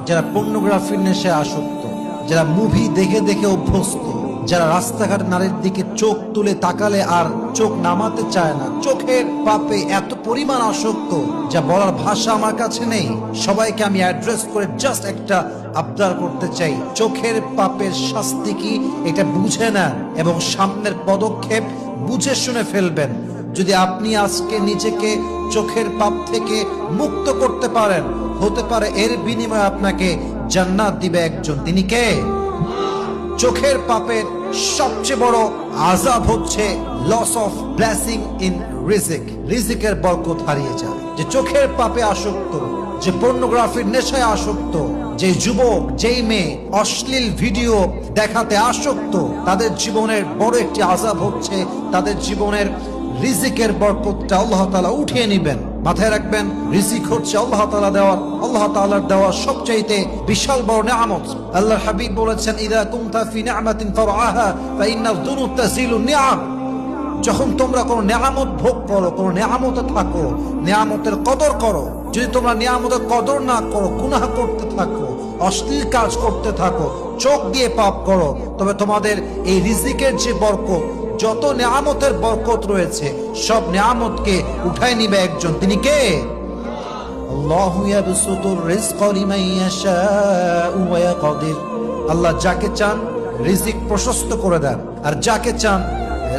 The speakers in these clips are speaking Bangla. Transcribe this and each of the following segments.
যারা পর্নোগ্রাফির নেশায় আসক্ত, যারা মুভি দেখে দেখে অভ্যস্ত, যারা রাস্তাঘাট নারীর দিকে চোখ তুলে তাকালে আর চোখ নামাতে চায় না, চোখের পাপে এত পরিমাণ আসক্ত যা বলার ভাষা আমার কাছে নেই। সবাইকে আমি অ্যাড্রেস করে জাস্ট একটা আবদার করতে চাই, চোখের পাপের শাস্তি কি এটা বুঝে নেন এবং সামনের পদক্ষেপ বুঝে শুনে ফেলবেন। যদি আপনি আজকে নিজেকে চোখের পাপ থেকে মুক্ত করতে পারেন, হতে পারে এর বিনিময়ে আপনাকে জান্নাত দিবে একজন। তিনি কে? চোখের পাপের সবচেয়ে বড় আযাব হচ্ছে লস অফ ব্লেসিং ইন রিজিক, রিজিকের বরকত হারিয়ে যায়। যে চোখের পাপে আসক্ত, যে পর্নোগ্রাফির নেশায় আসক্ত, যে যুবক, যেই মেয়ে অশ্লীল ভিডিও দেখাতে আসক্ত, তাদের জীবনের বড় একটি আযাব হচ্ছে তাদের জীবনের রিজিকের বরকতটা আল্লাহ তাআলা উঠিয়ে নেবেন। মাথায় রাখবেন, রিজিক হচ্ছে আল্লাহ তাআলার দেওয়া সবচাইতে বিশাল বড় নিয়ামত। আল্লাহর হাবিব বলেছেন, ইযা কুনতা ফি নি'মাতিন ফারআহা ফাইন্না যুনুব তাসিলু নি'আম। যখন তোমরা কোনো নিয়ামত ভোগ করো, কোনো নিয়ামতে থাকো, নিয়ামতের কদর করো। যদি তোমরা নিয়ামতের কদর না করো, গুনাহ করতে থাকো, অশ্লীল কাজ করতে থাকো, চোখ দিয়ে পাপ করো, তবে তোমাদের এই রিজিকের যে বরকত, যত নিয়ামতের বরকত রয়েছে, সব নিয়ামতকে উঠায় নিবে একজন। তিনি কে? আল্লাহু ইয়াবসুতুর রিজকা লিমান ইয়াশাউ ওয়া ইয়াকদির। আল্লাহ যাকে চান রিজিক প্রশস্ত করে দেন, আর যাকে চান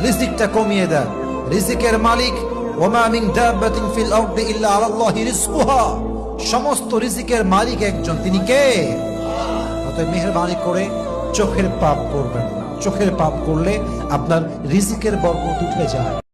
রিজিকটা কমিয়ে দেন। রিজিকের মালিক, ওয়া মা মিন দাব্বাতিন ফিল আরদি ইল্লা আলাল্লাহি রিজকুহা। সমস্ত রিজিকের মালিক একজন। তিনি কে? অতএব মেহেরবানি করে চোখের পাপ করবেন না। চোখের পাপ করলে আপনার রিজিকের বরকত উঠে যায়।